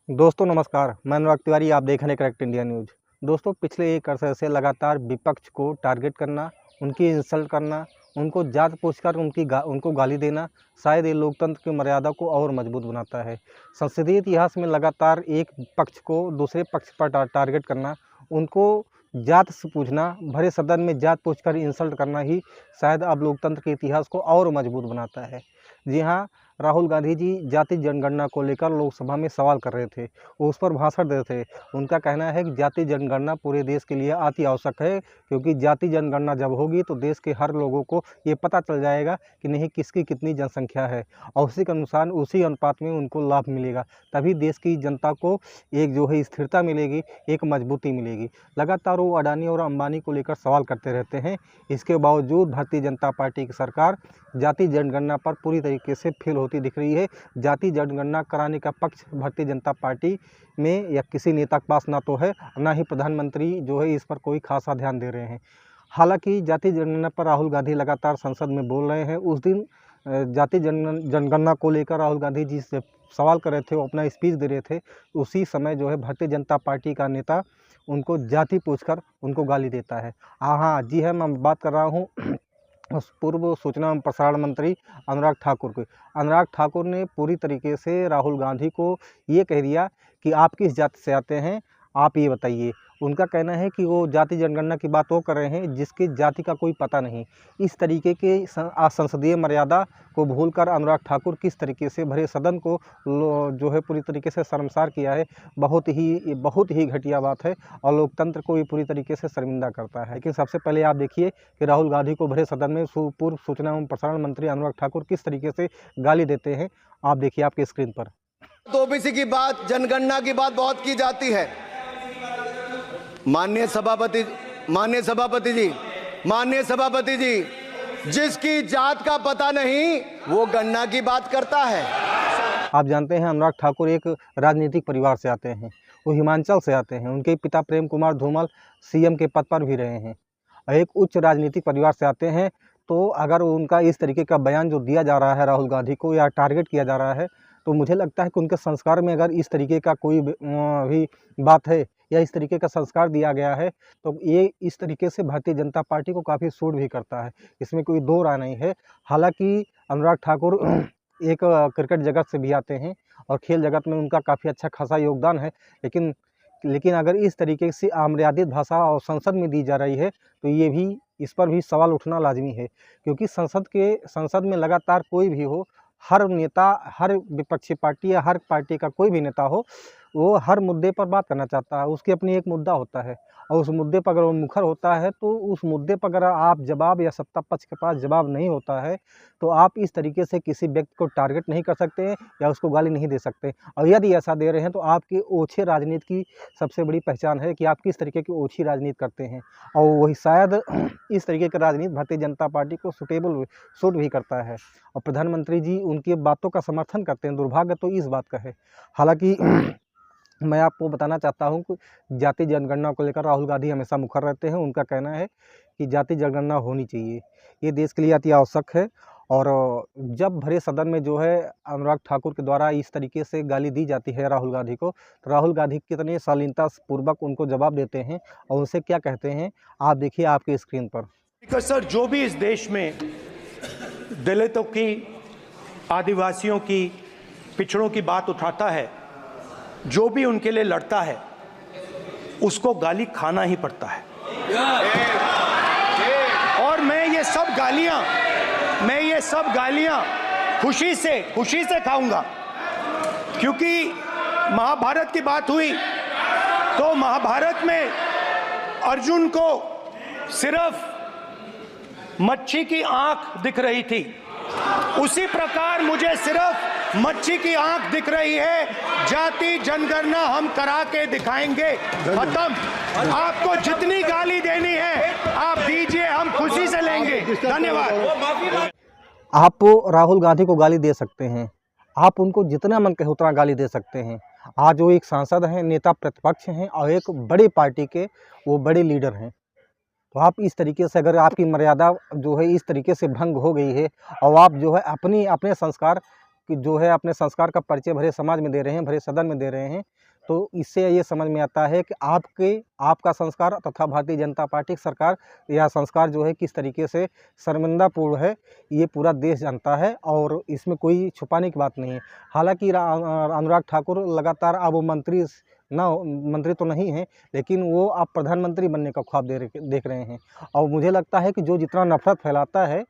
दोस्तों नमस्कार, मैं अनुराग तिवारी। आप देख रहे हैं करेक्ट इंडिया न्यूज़। दोस्तों पिछले एक अरसे से लगातार विपक्ष को टारगेट करना, उनकी इंसल्ट करना, उनको जात पूछकर उनको गाली देना शायद ये लोकतंत्र की मर्यादा को और मजबूत बनाता है। संसदीय इतिहास में लगातार एक पक्ष को दूसरे पक्ष पर टारगेट करना, उनको जात से पूछना, भरे सदन में जात पूछकर इंसल्ट करना ही शायद अब लोकतंत्र के इतिहास को और मजबूत बनाता है। जी हाँ, राहुल गांधी जी जाति जनगणना को लेकर लोकसभा में सवाल कर रहे थे, वो उस पर भाषण दे रहे थे। उनका कहना है कि जाति जनगणना पूरे देश के लिए अति आवश्यक है, क्योंकि जाति जनगणना जब होगी तो देश के हर लोगों को ये पता चल जाएगा कि नहीं किसकी कितनी जनसंख्या है, और उसी के अनुसार उसी अनुपात में उनको लाभ मिलेगा। तभी देश की जनता को एक जो है स्थिरता मिलेगी, एक मजबूती मिलेगी। लगातार वो अडानी और अंबानी को लेकर सवाल करते रहते हैं। इसके बावजूद भारतीय जनता पार्टी की सरकार जाति जनगणना पर पूरी तरीके से फेल होती दिख रही है। जाति जनगणना कराने का पक्ष भारतीय जनता पार्टी में या किसी नेता के पास ना तो है, ना ही प्रधानमंत्री जो है इस पर कोई खासा ध्यान दे रहे हैं। हालांकि जाति जनगणना पर राहुल गांधी लगातार संसद में बोल रहे हैं। उस दिन जाति जनगणना को लेकर राहुल गांधी जी से सवाल कर रहे थे, वो अपना स्पीच दे रहे थे। उसी समय जो है भारतीय जनता पार्टी का नेता उनको जाति पूछकर उनको गाली देता है। हाँ जी है, मैं बात कर रहा हूँ उस पूर्व सूचना एवं प्रसारण मंत्री अनुराग ठाकुर को। अनुराग ठाकुर ने पूरी तरीके से राहुल गांधी को ये कह दिया कि आप किस जाति से आते हैं, आप ये बताइए। उनका कहना है कि वो जाति जनगणना की बात वो कर रहे हैं जिसकी जाति का कोई पता नहीं। इस तरीके के संसदीय मर्यादा को भूलकर अनुराग ठाकुर किस तरीके से भरे सदन को जो है पूरी तरीके से शर्मसार किया है, बहुत ही घटिया बात है और लोकतंत्र को ये पूरी तरीके से शर्मिंदा करता है। लेकिन सबसे पहले आप देखिए कि राहुल गांधी को भरे सदन में पूर्व सूचना एवं प्रसारण मंत्री अनुराग ठाकुर किस तरीके से गाली देते हैं। आप देखिए आपके स्क्रीन पर। तो ओबीसी की बात, जनगणना की बात बहुत की जाती है। माननीय सभापति जी, जिसकी जात का पता नहीं वो गणना की बात करता है। आप जानते हैं अनुराग ठाकुर एक राजनीतिक परिवार से आते हैं, वो हिमाचल से आते हैं। उनके पिता प्रेम कुमार धूमल सीएम के पद पर भी रहे हैं, एक उच्च राजनीतिक परिवार से आते हैं। तो अगर उनका इस तरीके का बयान जो दिया जा रहा है राहुल गांधी को या टारगेट किया जा रहा है, तो मुझे लगता है कि उनके संस्कार में अगर इस तरीके का कोई भी बात है या इस तरीके का संस्कार दिया गया है, तो ये इस तरीके से भारतीय जनता पार्टी को काफ़ी सूट भी करता है, इसमें कोई दो राय नहीं है। हालांकि अनुराग ठाकुर एक क्रिकेट जगत से भी आते हैं और खेल जगत में उनका काफ़ी अच्छा खासा योगदान है, लेकिन अगर इस तरीके से अमर्यादित भाषा और संसद में दी जा रही है, तो ये भी इस पर भी सवाल उठना लाजमी है। क्योंकि संसद में लगातार कोई भी हो, हर नेता, हर विपक्षी पार्टी या हर पार्टी का कोई भी नेता हो, वो हर मुद्दे पर बात करना चाहता है। उसकी अपनी एक मुद्दा होता है और उस मुद्दे पर अगर वो मुखर होता है, तो उस मुद्दे पर अगर आप जवाब या सत्ता पक्ष के पास जवाब नहीं होता है, तो आप इस तरीके से किसी व्यक्ति को टारगेट नहीं कर सकते या उसको गाली नहीं दे सकते। और यदि ऐसा दे रहे हैं तो आपकी ओछे राजनीति की सबसे बड़ी पहचान है कि आप किस तरीके की ओछी राजनीति करते हैं, और वही शायद इस तरीके की राजनीति भारतीय जनता पार्टी को सूट भी करता है। और प्रधानमंत्री जी उनकी बातों का समर्थन करते हैं। दुर्भाग्य तो इस बात का है। हालांकि मैं आपको बताना चाहता हूं कि जाति जनगणना को लेकर राहुल गांधी हमेशा मुखर रहते हैं। उनका कहना है कि जाति जनगणना होनी चाहिए, ये देश के लिए अति आवश्यक है। और जब भरे सदन में जो है अनुराग ठाकुर के द्वारा इस तरीके से गाली दी जाती है राहुल गांधी को, तो राहुल गांधी कितने शालीनता पूर्वक उनको जवाब देते हैं और उनसे क्या कहते हैं, आप देखिए आपके स्क्रीन पर। सर, जो भी इस देश में दलितों की, आदिवासियों की, पिछड़ों की बात उठाता है, जो भी उनके लिए लड़ता है, उसको गाली खाना ही पड़ता है। और मैं ये सब गालियां खुशी से खाऊंगा, क्योंकि महाभारत की बात हुई तो महाभारत में अर्जुन को सिर्फ मच्छी की आंख दिख रही थी, उसी प्रकार मुझे सिर्फ मच्छी की आंख दिख रही है। जाति जनगणना हम करा के दिखाएंगे। खत्म। आपको जितनी गाली देनी है आप दीजिए, हम खुशी से लेंगे। धन्यवाद। आप राहुल गांधी को गाली दे सकते हैं, आप उनको जितना मन कहे उतना गाली दे सकते हैं। आज वो एक सांसद हैं, नेता प्रतिपक्ष हैं और एक बड़ी पार्टी के वो बड़े लीडर हैं। तो आप इस तरीके से, अगर आपकी मर्यादा जो है इस तरीके से भंग हो गई है और आप जो है अपने संस्कार जो है अपने संस्कार का परिचय भरे समाज में दे रहे हैं, भरे सदन में दे रहे हैं। तो इससे ये समझ में आता है कि आपका संस्कार तथा भारतीय जनता पार्टी की सरकार या संस्कार जो है किस तरीके से शर्मिंदापूर्ण है, ये पूरा देश जानता है और इसमें कोई छुपाने की बात नहीं है। हालांकि अनुराग ठाकुर लगातार अब वो मंत्री तो नहीं हैं, लेकिन वो अब प्रधानमंत्री बनने का ख्वाब देख रहे हैं। और मुझे लगता है कि जो जितना नफरत फैलाता है,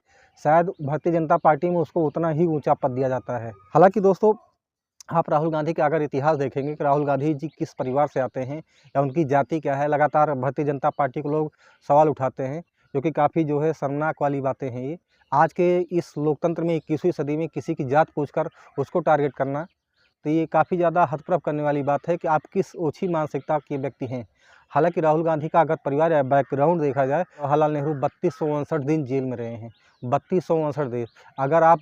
शायद भारतीय जनता पार्टी में उसको उतना ही ऊंचा पद दिया जाता है। हालांकि दोस्तों, आप राहुल गांधी का अगर इतिहास देखेंगे कि राहुल गांधी जी किस परिवार से आते हैं या उनकी जाति क्या है, लगातार भारतीय जनता पार्टी को लोग सवाल उठाते हैं, जो कि काफ़ी जो है शर्मनाक वाली बातें हैं। ये आज के इस लोकतंत्र में 21वीं सदी में किसी की जात पूछकर उसको टारगेट करना, तो ये काफ़ी ज़्यादा हतप्रभ करने वाली बात है कि आप किस ओछी मानसिकता के व्यक्ति हैं। हालांकि राहुल गांधी का अगर परिवार या बैकग्राउंड देखा जाए, जवाहरलाल नेहरू 3259 दिन जेल में रहे हैं। 3259 दिन। अगर आप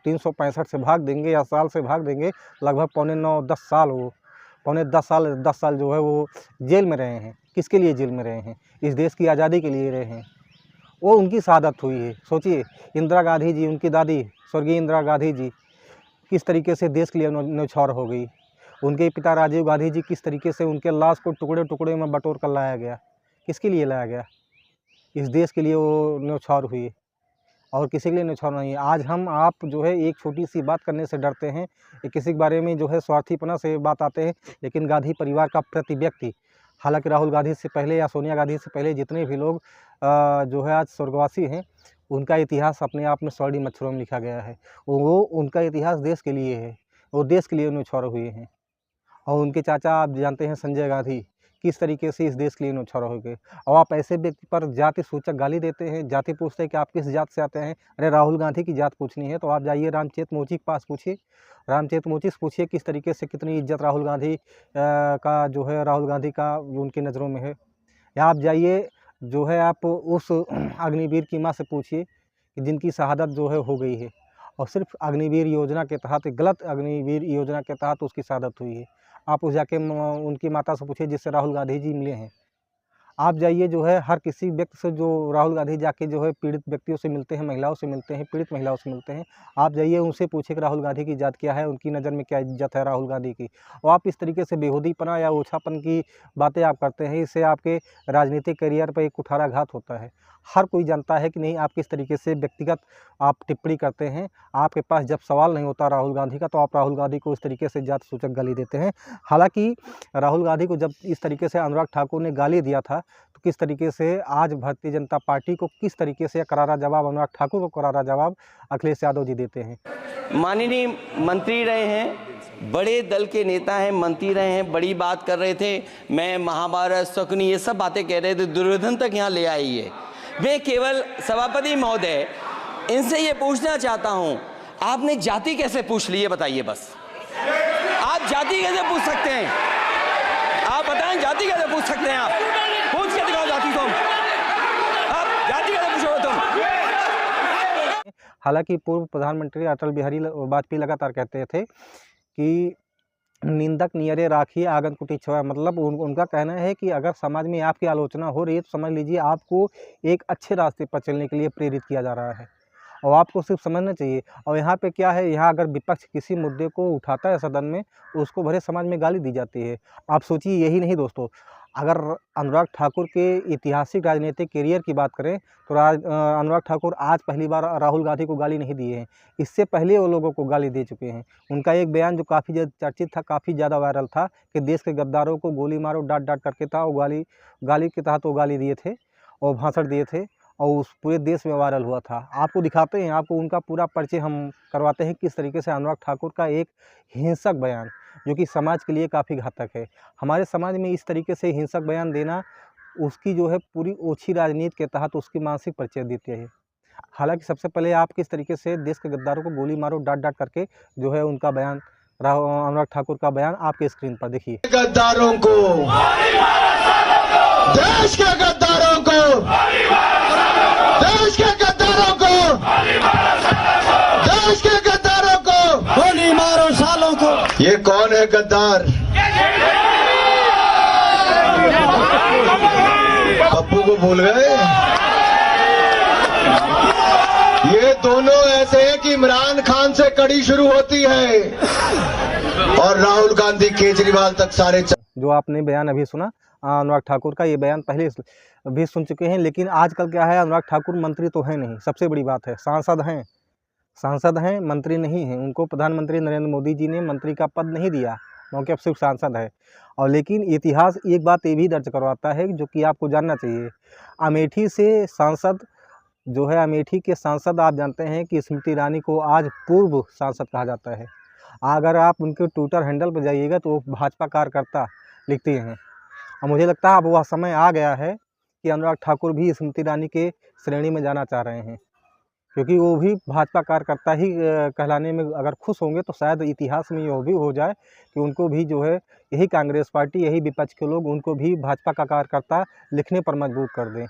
365 से भाग देंगे या साल से भाग देंगे, लगभग पौने 9-10 साल वो पौने 10 साल जो है वो जेल में रहे हैं। किसके लिए जेल में रहे हैं? इस देश की आज़ादी के लिए रहे हैं। वो उनकी शहादत हुई है। सोचिए, इंदिरा गांधी जी, उनकी दादी स्वर्गीय इंदिरा गांधी जी किस तरीके से देश के लिए न्यौछावर हो गई। उनके पिता राजीव गांधी जी किस तरीके से उनके लाश को टुकड़े टुकड़े में बटोर कर लाया गया। किसके लिए लाया गया? इस देश के लिए वो न्यौछावर हुई और किसी के लिए न्यौछावर नहीं है। आज हम आप जो है एक छोटी सी बात करने से डरते हैं, किसी के बारे में जो है स्वार्थीपना से बात आते हैं, लेकिन गांधी परिवार का प्रति व्यक्ति, हालांकि राहुल गांधी से पहले या सोनिया गांधी से पहले जितने भी लोग जो है आज स्वर्गवासी हैं, उनका इतिहास अपने आप में स्वर्णिम अक्षरों में लिखा गया है। वो उनका इतिहास देश के लिए है, वो देश के लिए न्यौछावर हुए हैं। और उनके चाचा आप जानते हैं संजय गांधी किस तरीके से इस देश के लिए न्यौछावर हो गए। और आप ऐसे व्यक्ति पर जाति सूचक गाली देते हैं, जाति पूछते हैं कि आप किस जात से आते हैं। अरे राहुल गांधी की जात पूछनी है तो आप जाइए रामचेत मोची के पास पूछिए, रामचेत मोची से पूछिए किस तरीके से कितनी इज्जत राहुल गांधी का जो है राहुल गांधी का उनकी नज़रों में है। या आप जाइए जो है आप उस अग्निवीर की माँ से पूछिए कि जिनकी शहादत जो है हो गई है और सिर्फ अग्निवीर योजना के तहत, गलत अग्निवीर योजना के तहत उसकी शहादत हुई है। आप उस जाके उनकी माता से पूछिए जिससे राहुल गांधी जी मिले हैं। आप जाइए जो है हर किसी व्यक्ति से जो राहुल गांधी जाके जो है पीड़ित व्यक्तियों से मिलते हैं, महिलाओं से मिलते हैं, पीड़ित महिलाओं से मिलते हैं। आप जाइए उनसे पूछिए कि राहुल गांधी की जात क्या है, उनकी नज़र में क्या इज्जत है राहुल गांधी की। और आप इस तरीके से बेहूदीपना या ओछापन की बातें आप करते हैं, इससे आपके राजनीतिक करियर पर एक कुठाराघात होता है। हर कोई जानता है कि नहीं आप किस तरीके से व्यक्तिगत आप टिप्पणी करते हैं। आपके पास जब सवाल नहीं होता राहुल गांधी का, तो आप राहुल गांधी को इस तरीके से जात सूचक गाली देते हैं। हालांकि राहुल गांधी को जब इस तरीके से अनुराग ठाकुर ने गाली दिया था, तो किस तरीके से आज भारतीय जनता पार्टी को किस तरीके से करारा जवाब, अनुराग ठाकुर को करारा जवाब अखिलेश यादव जी देते हैं। माननीय मंत्री रहे हैं, बड़े दल के नेता हैं, मंत्री रहे हैं, बड़ी बात कर रहे थे। मैं महाभारत, शकुनी, ये सब बातें कह रहे थे, दुर्योधन तक यहाँ ले आई है। मैं केवल सभापति महोदय इनसे ये पूछना चाहता हूं, आपने जाति कैसे पूछ ली है बताइए बस। आप जाति कैसे पूछ सकते हैं? आप बताएं जाति कैसे पूछ सकते हैं? आप पूछ के दिखाओ जाति तुम, आप जाति कैसे पूछोगे तुम? हालांकि पूर्व प्रधानमंत्री अटल बिहारी वाजपेयी लगातार कहते थे कि निंदक नियरे राखिए आंगन कुटी छुआ। मतलब उनका कहना है कि अगर समाज में आपकी आलोचना हो रही है तो समझ लीजिए आपको एक अच्छे रास्ते पर चलने के लिए प्रेरित किया जा रहा है और आपको सिर्फ समझना चाहिए। और यहाँ पे क्या है, यहाँ अगर विपक्ष किसी मुद्दे को उठाता है सदन में, उसको भरे समाज में गाली दी जाती है। आप सोचिए, यही नहीं दोस्तों, अगर अनुराग ठाकुर के ऐतिहासिक राजनीतिक करियर की बात करें तो अनुराग ठाकुर आज पहली बार राहुल गांधी को गाली नहीं दिए हैं। इससे पहले वो लोगों को गाली दे चुके हैं। उनका एक बयान जो काफ़ी चर्चित था, काफ़ी ज़्यादा वायरल था कि देश के गद्दारों को गोली मारो डांट डांट करके था। वो गाली के तहत वो गाली दिए थे और भाषण दिए थे और उस पूरे देश में वायरल हुआ था। आपको दिखाते हैं, आपको उनका पूरा परिचय हम करवाते हैं किस तरीके से अनुराग ठाकुर का एक हिंसक बयान, जो कि समाज के लिए काफ़ी घातक है। हमारे समाज में इस तरीके से हिंसक बयान देना उसकी जो है पूरी ओछी राजनीति के तहत उसकी मानसिक परिचय देती है। हालांकि सबसे पहले आप किस तरीके से देश के गद्दारों को गोली मारो डांट डांट करके जो है उनका बयान, अनुराग ठाकुर का बयान आपके स्क्रीन पर देखिए। गद्दारों को, देश के गद्दारों को, देश के गद्दारों को, देश के गद्दारों को गोली मारो सालों को। ये कौन है गद्दार? पप्पू को भूल गए? ये दोनों ऐसे हैं कि इमरान खान से कड़ी शुरू होती है और राहुल गांधी केजरीवाल तक सारे जो आपने बयान अभी सुना अनुराग ठाकुर का, ये बयान पहले भी सुन चुके हैं। लेकिन आजकल क्या है, अनुराग ठाकुर मंत्री तो है नहीं, सबसे बड़ी बात है सांसद हैं, मंत्री नहीं हैं। उनको प्रधानमंत्री नरेंद्र मोदी जी ने मंत्री का पद नहीं दिया, क्योंकि अब सिर्फ सांसद है। और लेकिन इतिहास एक बात ये भी दर्ज करवाता है जो कि आपको जानना चाहिए। अमेठी से सांसद जो है, अमेठी के सांसद आप जानते हैं कि स्मृति ईरानी को आज पूर्व सांसद कहा जाता है। अगर आप उनके ट्विटर हैंडल पर जाइएगा तो वो भाजपा कार्यकर्ता लिखते हैं। और मुझे लगता है अब वह समय आ गया है कि अनुराग ठाकुर भी स्मृति ईरानी के श्रेणी में जाना चाह रहे हैं, क्योंकि वो भी भाजपा कार्यकर्ता ही कहलाने में अगर खुश होंगे तो शायद इतिहास में यह भी हो जाए कि उनको भी जो है यही कांग्रेस पार्टी, यही विपक्ष के लोग उनको भी भाजपा का कार्यकर्ता लिखने पर मजबूर कर दें।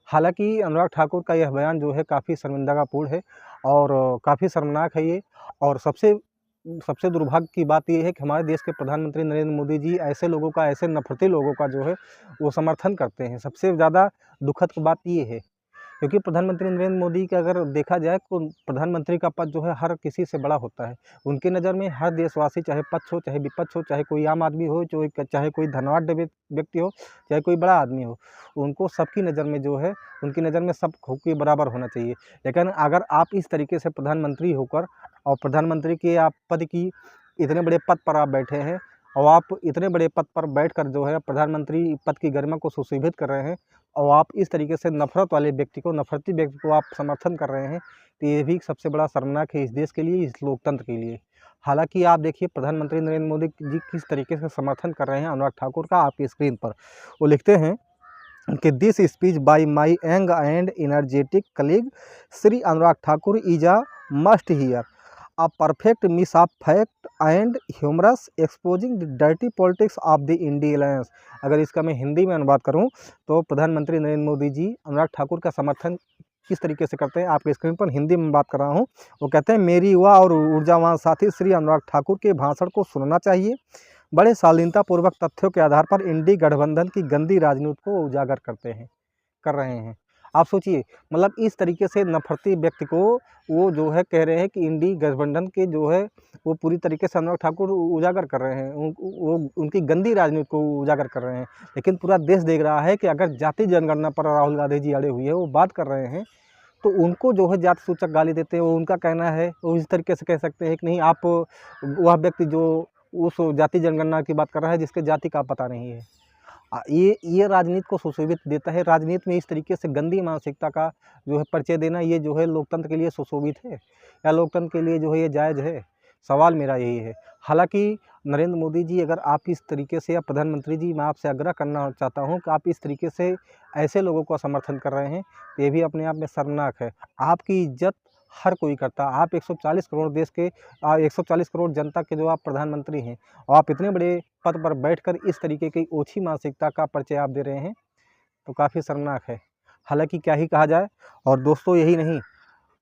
हालांकि अनुराग ठाकुर का यह बयान जो है काफ़ी शर्मिंदगापूर्ण है और काफ़ी शर्मनाक है ये। और सबसे दुर्भाग्य की बात यह है कि हमारे देश के प्रधानमंत्री नरेंद्र मोदी जी ऐसे लोगों का, ऐसे नफरती लोगों का जो है वो समर्थन करते हैं। सबसे ज़्यादा दुखद बात ये है, क्योंकि प्रधानमंत्री नरेंद्र मोदी का अगर देखा जाए तो प्रधानमंत्री का पद जो है हर किसी से बड़ा होता है। उनके नज़र में हर देशवासी, चाहे पक्ष हो चाहे विपक्ष हो, चाहे कोई आम आदमी हो, चाहे कोई धनवान व्यक्ति हो, चाहे कोई बड़ा आदमी हो, उनको सबकी नज़र में जो है, उनकी नज़र में सब के बराबर होना चाहिए। लेकिन अगर आप इस तरीके से प्रधानमंत्री होकर और प्रधानमंत्री के आप पद की इतने बड़े पद पर आप बैठे हैं और आप इतने बड़े पद पर बैठकर जो है प्रधानमंत्री पद की गरिमा को सुशोभित कर रहे हैं और आप इस तरीके से नफरत वाले व्यक्ति को, नफरती व्यक्ति को आप समर्थन कर रहे हैं, तो ये भी सबसे बड़ा शर्मनाक है इस देश के लिए, इस लोकतंत्र के लिए। हालांकि आप देखिए प्रधानमंत्री नरेंद्र मोदी जी किस तरीके से समर्थन कर रहे हैं अनुराग ठाकुर का आपकी स्क्रीन पर। वो लिखते हैं कि this speech bye my young and energetic colleague Shri Anurag Thakur is a must here, a perfect miss of fact and humorous exposing the dirty politics of the India Alliance। अगर इसका मैं हिंदी में अनुवाद करूं तो प्रधानमंत्री नरेंद्र मोदी जी अनुराग ठाकुर का समर्थन किस तरीके से करते हैं, आपके स्क्रीन पर हिंदी में बात कर रहा हूं। वो कहते हैं, मेरी युवा और ऊर्जावान साथी श्री अनुराग ठाकुर के भाषण को सुनना चाहिए। बड़े शालीनतापूर्वक तथ्यों के आधार पर इंडी गठबंधन की गंदी राजनीति को उजागर कर रहे हैं। आप सोचिए, मतलब इस तरीके से नफरती व्यक्ति को वो जो है कह रहे हैं कि इंडी गठबंधन के जो है वो पूरी तरीके से अनुराग ठाकुर उजागर कर रहे हैं, वो उनकी गंदी राजनीति को उजागर कर रहे हैं। लेकिन पूरा देश देख रहा है कि अगर जाति जनगणना पर राहुल गांधी जी अड़े हुए हैं, वो बात कर रहे हैं, तो उनको जो है जाति सूचक गाली देते हैं। वो उनका कहना है, वो इस तरीके से कह सकते हैं कि नहीं, आप वह व्यक्ति जो उस जाति जनगणना की बात कर रहा है जिसके जाति का पता नहीं है, ये राजनीति को सुशोभित देता है। राजनीति में इस तरीके से गंदी मानसिकता का जो है परिचय देना, ये जो है लोकतंत्र के लिए सुशोभित है या लोकतंत्र के लिए जो है ये जायज़ है? सवाल मेरा यही है। हालांकि नरेंद्र मोदी जी, अगर आप इस तरीके से, या प्रधानमंत्री जी, मैं आपसे आग्रह करना चाहता हूं कि आप इस तरीके से ऐसे लोगों का समर्थन कर रहे हैं, तो ये भी अपने आप में शर्मनाक है। आपकी इज्जत हर कोई करता। आप 140 करोड़ देश के 140 करोड़ जनता के जो आप प्रधानमंत्री हैं और आप इतने बड़े पद पर बैठकर इस तरीके की ओछी मानसिकता का परिचय आप दे रहे हैं, तो काफ़ी शर्मनाक है। हालांकि क्या ही कहा जाए। और दोस्तों, यही नहीं,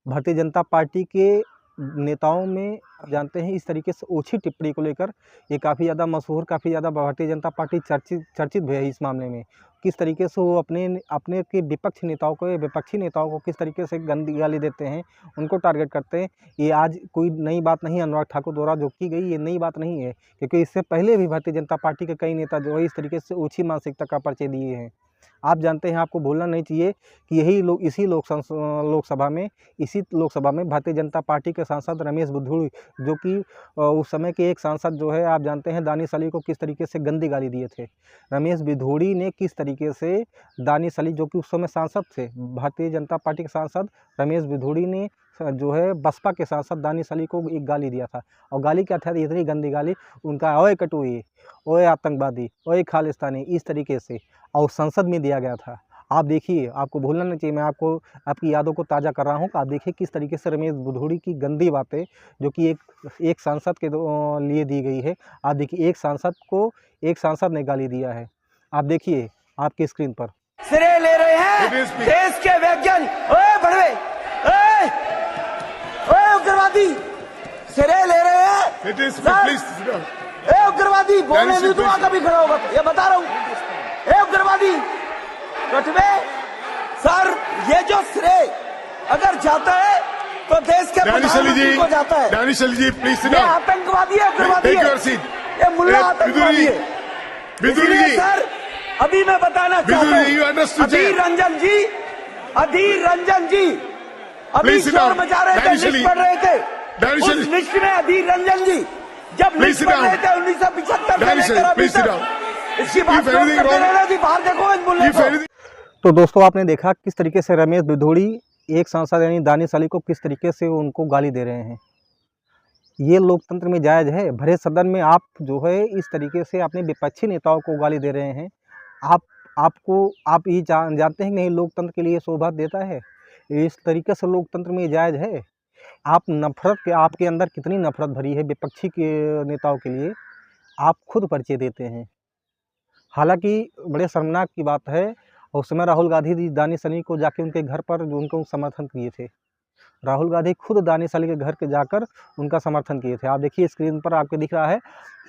भारतीय जनता पार्टी के नेताओं में जानते हैं इस तरीके से ओछी टिप्पणी को लेकर ये काफ़ी ज़्यादा मशहूर, काफ़ी ज़्यादा भारतीय जनता पार्टी चर्चित भी है इस मामले में। किस तरीके से वो अपने के विपक्षी नेताओं को किस तरीके से गंदी गाली देते हैं, उनको टारगेट करते हैं। ये आज कोई नई बात नहीं, अनुराग ठाकुर द्वारा जो की गई ये नई बात नहीं है, क्योंकि इससे पहले भी भारतीय जनता पार्टी के कई नेता जो है इस तरीके से ओछी मानसिकता का परिचय दिए हैं। आप जानते हैं, आपको भूलना नहीं चाहिए कि इसी लोकसभा में भारतीय जनता पार्टी के सांसद रमेश बिधूड़ी, जो कि उस समय के एक सांसद जो है, आप जानते हैं, दानिश अली को किस तरीके से गंदी गाली दिए थे। रमेश बिधूड़ी ने किस तरीके से दानिश अली, जो कि उस समय सांसद थे, भारतीय जनता पार्टी के सांसद रमेश बिधूड़ी ने जो है बसपा के सांसद दानिश अली को एक गाली दिया था। और गाली क्या था, इतनी गंदी गाली, उनका ओए कटुई, ओए आतंकवादी, ओए खालिस्तानी, इस तरीके से, और संसद में दिया गया था। आप देखिए, आपको भूलना नहीं चाहिए, मैं आपकी यादों को ताज़ा कर रहा हूँ कि आप देखिए किस तरीके से रमेश बिधूड़ी की गंदी बातें जो कि एक सांसद के लिए दी गई है। आप देखिए, एक सांसद ने गाली दिया है। आप देखिए आपकी स्क्रीन पर। सिरे ले रहे हैं देश के वैज्ञानिक, ओए बड़वे, ओए उग्रवादी, सिरे ले रहे हैं। ए उग्रवादी, बोलने में तो कभी खड़ा होगा, ये बता रहा हूँ। ए उग्रवादी कटवे सर, ये जो श्रेय अगर जाता है तो देश के प्रधानमंत्री को जाता है। Danish Ali ji, please sit ये down. आतंकवादी है, उग्रवादी Take है, your seat. ये मुल्ला Hey, आतंकवादी है। Biduri इसलिए ji. सर अभी मैं बताना चाहता Biduri, you हूँ, understood अधीर that? रंजन जी, अधीर रंजन जी अभी Please sit शोर down. मचा रहे थे, Danish लिस्ट Ali. पढ़ रहे थे। Danish उस Ali. लिस्ट में अधीर रंजन जी जब Please लिस्ट sit पढ़ down. रहे थे 1975 से Danish Ali, लेकर अभी please sit तक, down. इसकी बात If anything करते wrong- रहना जी, बाहर देखो इस मुल्ले If को। anything, तो दोस्तों आपने देखा किस तरीके से रमेश भिदोड़ी एक सांसद यानी दानिश अली को किस तरीके से उनको गाली दे रहे हैं। ये लोकतंत्र में जायज़ है? भरे सदन में आप जो है इस तरीके से अपने विपक्षी नेताओं को गाली दे रहे हैं। आप ये जानते हैं कि नहीं लोकतंत्र के लिए शोभा देता है? इस तरीके से लोकतंत्र में जायज़ है? आपके अंदर कितनी नफ़रत भरी है विपक्षी के नेताओं के लिए, आप खुद परिचय देते हैं। हालांकि बड़े शर्मनाक की बात है, उस समय राहुल गांधी जी दानिश अली को जाके उनके घर पर जो उनको समर्थन किए थे। राहुल गांधी खुद दानिश अली के घर के जाकर उनका समर्थन किए थे। आप देखिए स्क्रीन पर आपको दिख रहा है।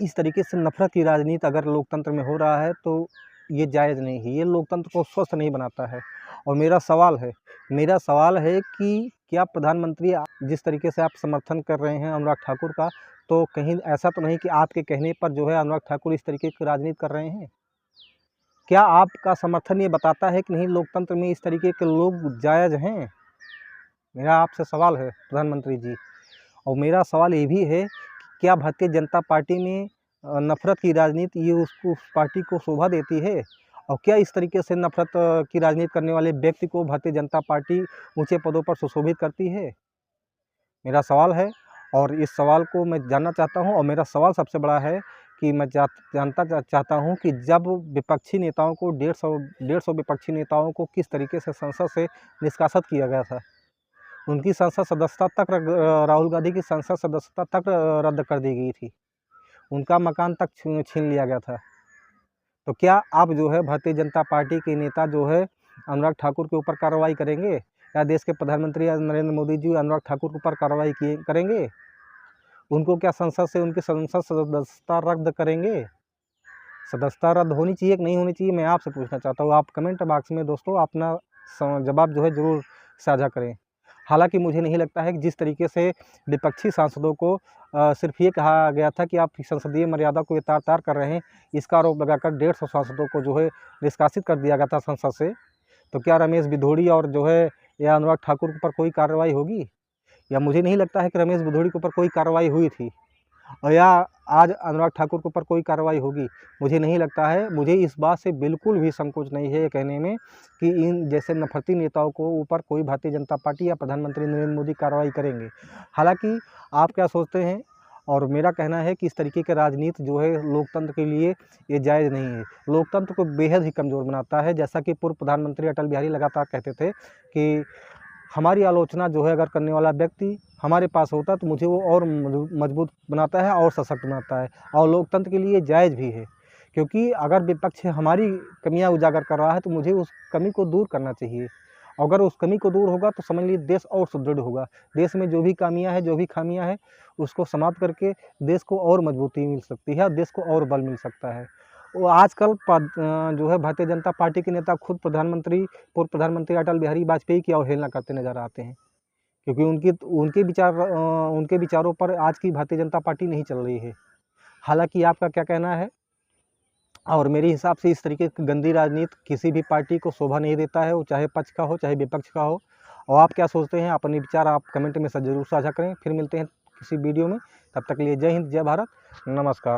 इस तरीके से नफ़रत की राजनीति अगर लोकतंत्र में हो रहा है तो ये जायज़ नहीं है, ये लोकतंत्र को स्वस्थ नहीं बनाता है। और मेरा सवाल है कि क्या प्रधानमंत्री जिस तरीके से आप समर्थन कर रहे हैं अनुराग ठाकुर का, तो कहीं ऐसा तो नहीं कि आपके कहने पर जो है अनुराग ठाकुर इस तरीके की राजनीति कर रहे हैं? क्या आपका समर्थन ये बताता है कि नहीं लोकतंत्र में इस तरीके के लोग जायज़ हैं? मेरा आपसे सवाल है प्रधानमंत्री जी। और मेरा सवाल ये भी है कि क्या भारतीय जनता पार्टी में नफ़रत की राजनीति ये उस पार्टी को शोभा देती है? और क्या इस तरीके से नफ़रत की राजनीति करने वाले व्यक्ति को भारतीय जनता पार्टी ऊंचे पदों पर सुशोभित करती है? मेरा सवाल है और इस सवाल को मैं जानना चाहता हूं। और मेरा सवाल सबसे बड़ा है कि मैं जानना चाहता हूं कि जब विपक्षी नेताओं को 150 विपक्षी नेताओं को किस तरीके से संसद से निष्कासित किया गया था, उनकी संसद सदस्यता तक राहुल गांधी की संसद सदस्यता तक रद्द कर दी गई थी, उनका मकान तक छीन लिया गया था। तो क्या आप जो है भारतीय जनता पार्टी के नेता जो है अनुराग ठाकुर के ऊपर कार्रवाई करेंगे? या देश के प्रधानमंत्री नरेंद्र मोदी जी अनुराग ठाकुर के ऊपर कार्रवाई करेंगे? उनको क्या संसद से उनकी संसद सदस्यता रद्द करेंगे? सदस्यता रद्द होनी चाहिए कि नहीं होनी चाहिए, मैं आपसे पूछना चाहता हूँ। आप कमेंट बॉक्स में दोस्तों अपना जवाब जो है ज़रूर साझा करें। हालांकि मुझे नहीं लगता है कि जिस तरीके से विपक्षी सांसदों को सिर्फ ये कहा गया था कि आप संसदीय मर्यादा को तार कर रहे हैं, इसका आरोप लगाकर 150 सांसदों को जो है निष्कासित कर दिया गया था संसद से। तो क्या रमेश भिदोड़ी और जो है या अनुराग ठाकुर के ऊपर कोई कार्रवाई होगी? या मुझे नहीं लगता है कि रमेश भिदोड़ी के ऊपर कोई कार्रवाई हुई थी, और या आज अनुराग ठाकुर के ऊपर कोई कार्रवाई होगी, मुझे नहीं लगता है। मुझे इस बात से बिल्कुल भी संकोच नहीं है ये कहने में कि इन जैसे नफरती नेताओं को ऊपर कोई भारतीय जनता पार्टी या प्रधानमंत्री नरेंद्र मोदी कार्रवाई करेंगे। हालांकि आप क्या सोचते हैं? और मेरा कहना है कि इस तरीके की राजनीति जो है लोकतंत्र के लिए ये जायज़ नहीं है, लोकतंत्र को बेहद ही कमज़ोर बनाता है। जैसा कि पूर्व प्रधानमंत्री अटल बिहारी लगातार कहते थे कि हमारी आलोचना जो है अगर करने वाला व्यक्ति हमारे पास होता तो मुझे वो और मजबूत बनाता है और सशक्त बनाता है, और लोकतंत्र के लिए जायज़ भी है। क्योंकि अगर विपक्ष हमारी कमियां उजागर कर रहा है तो मुझे उस कमी को दूर करना चाहिए। अगर उस कमी को दूर होगा तो समझ लीजिए देश और सुदृढ़ होगा। देश में जो भी कमियां हैं, जो भी खामियां हैं, उसको समाप्त करके देश को और मजबूती मिल सकती है और देश को और बल मिल सकता है। वो आजकल जो है भारतीय जनता पार्टी के नेता खुद पूर्व प्रधानमंत्री अटल बिहारी वाजपेयी की अवहेलना करते नजर आते हैं, क्योंकि उनके विचारों पर आज की भारतीय जनता पार्टी नहीं चल रही है। हालांकि आपका क्या कहना है? और मेरे हिसाब से इस तरीके की गंदी राजनीति किसी भी पार्टी को शोभा नहीं देता है, वो चाहे पक्ष का हो चाहे विपक्ष का हो। और आप क्या सोचते हैं? अपने विचार आप कमेंट में ज़रूर साझा करें। फिर मिलते हैं किसी वीडियो में, तब तक के लिए जय हिंद, जय भारत, नमस्कार।